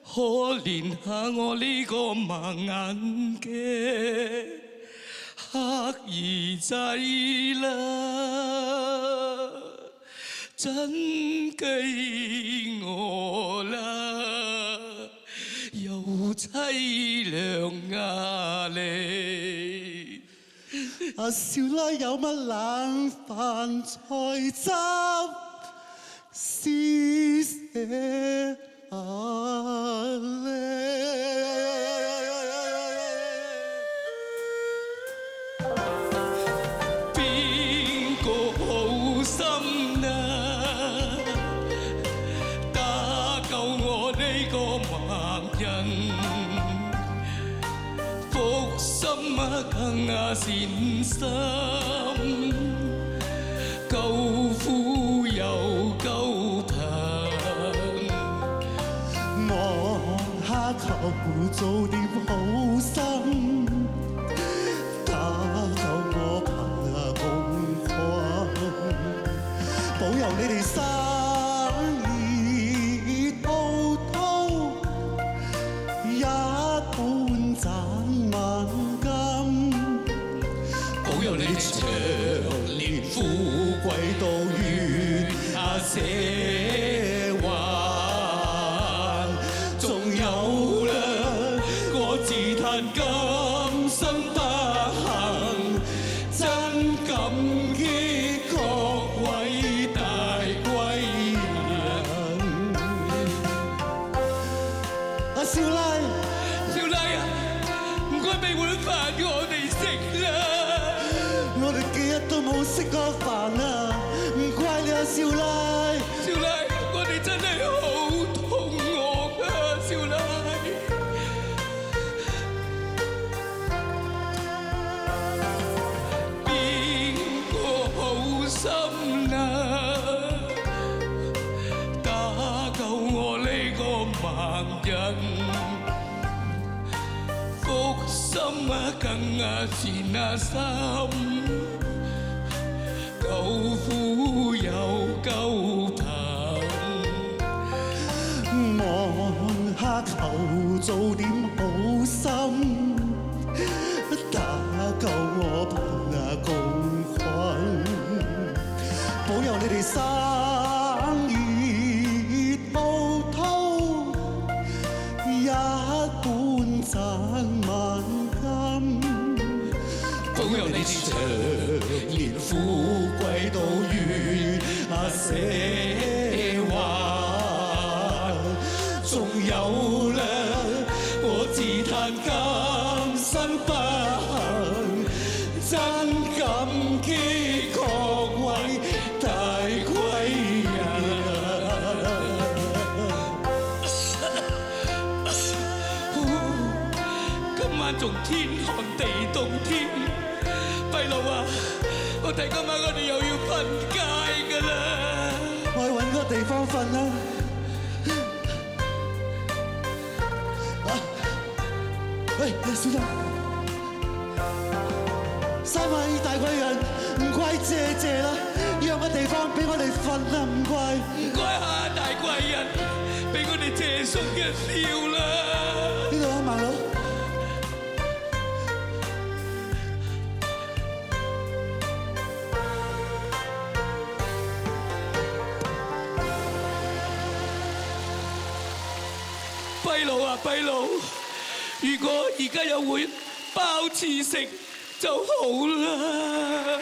可憐下我呢個盲眼嘅黑兒仔啦，真計我啦，又凄涼呀你。阿少奶有乜冷飯菜汁施捨啊邊個好心啊，打救我呢個盲人，福心啊更啊善心，救苦又救貧。我下頭做點好心，打救我貧窮困，保佑你哋生意滔滔，一半賺萬金，保佑你長年富貴到月下社還，仲有啦，我自嘆今生不幸，真感激各位大貴人。阿少奶，少奶啊，唔該俾碗飯我哋食啦。我哋幾日都冇食過飯啊！唔怪你啊，少奶。少奶，我哋真係好肚餓啊，少奶。邊個好心啊，打救我呢個盲人，福心啊更啊善啊心，救苦又救貧。望下頭做點好心，打救我貧窮困，保佑你哋生意滔滔，一半賺萬金，保佑你哋長年富貴到月社還，仲有啦，我自嘆今生不幸，真感激各位大貴人。今晚仲天寒地凍添，廢佬啊！我睇今晚我哋又要瞓街㗎啦。我去揾個地方瞓啦。喂，小心！三位大貴人，唔該謝啦，讓個地方俾我哋瞓啦，唔該。唔該下大貴人，俾我哋借宿一宵啦。呢度啊，盲佬。跛佬啊，跛佬！如果而家有碗包翅食就好啦。